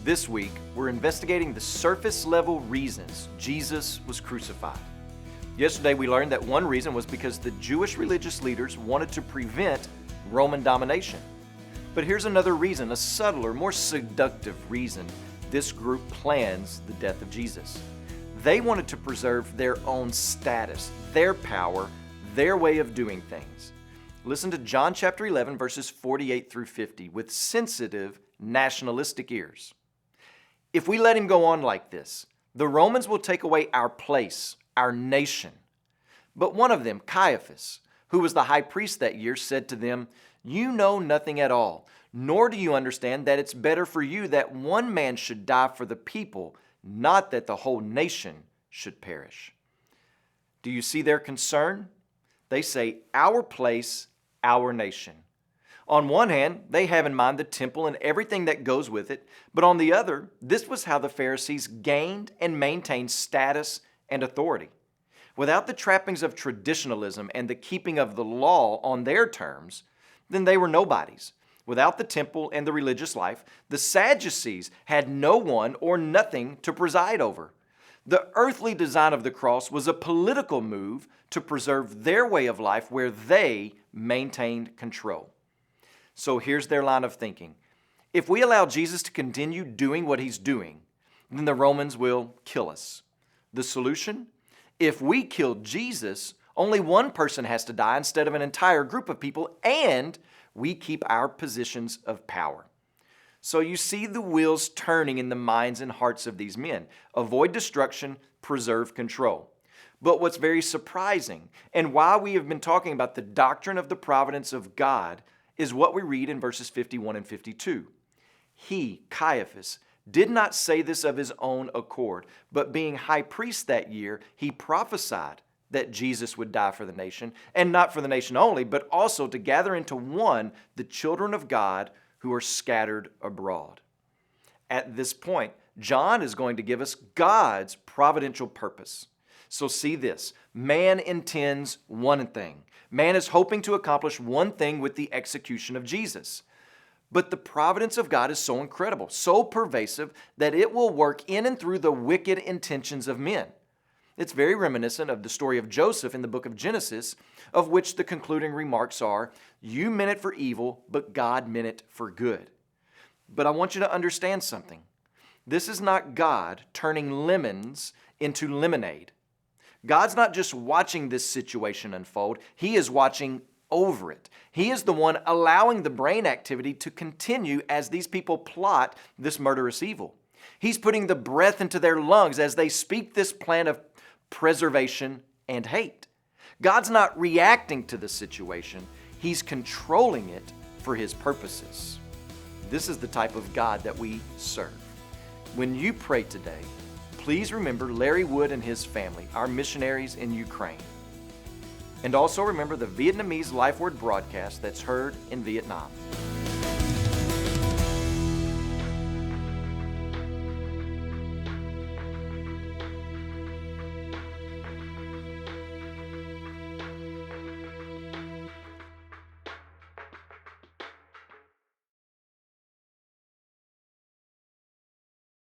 This week, we're investigating the surface level reasons Jesus was crucified. Yesterday, we learned that one reason was because the Jewish religious leaders wanted to prevent Roman domination. But here's another reason, a subtler, more seductive reason this group plans the death of Jesus. They wanted to preserve their own status, their power, their way of doing things. Listen to John chapter 11, verses 48 through 50 with sensitive, nationalistic ears. If we let him go on like this, the Romans will take away our place, our nation. But one of them, Caiaphas, who was the high priest that year, said to them, "You know nothing at all, nor do you understand that it's better for you that one man should die for the people, not that the whole nation should perish." Do you see their concern? They say, our place, our nation. On one hand, they have in mind the temple and everything that goes with it, but on the other, this was how the Pharisees gained and maintained status and authority. Without the trappings of traditionalism and the keeping of the law on their terms, then they were nobodies. Without the temple and the religious life, the Sadducees had no one or nothing to preside over. The earthly design of the cross was a political move to preserve their way of life where they maintained control. So here's their line of thinking. If we allow Jesus to continue doing what he's doing, then the Romans will kill us. The solution? If we kill Jesus, only one person has to die instead of an entire group of people, and we keep our positions of power. So you see the wheels turning in the minds and hearts of these men. Avoid destruction, preserve control. But what's very surprising, and why we have been talking about the doctrine of the providence of God, is what we read in verses 51 and 52. He, Caiaphas, did not say this of his own accord, but being high priest that year, he prophesied that Jesus would die for the nation, and not for the nation only, but also to gather into one the children of God who are scattered abroad. At this point, John is going to give us God's providential purpose. So see this, man intends one thing. Man is hoping to accomplish one thing with the execution of Jesus. But the providence of God is so incredible, so pervasive, that it will work in and through the wicked intentions of men. It's very reminiscent of the story of Joseph in the book of Genesis, of which the concluding remarks are, "You meant it for evil, but God meant it for good." But I want you to understand something. This is not God turning lemons into lemonade. God's not just watching this situation unfold. He is watching over it. He is the one allowing the brain activity to continue as these people plot this murderous evil. He's putting the breath into their lungs as they speak this plan of preservation and hate. God's not reacting to the situation. He's controlling it for His purposes. This is the type of God that we serve. When you pray today, please remember Larry Wood and his family, our missionaries in Ukraine. And also remember the Vietnamese Life Word broadcast that's heard in Vietnam.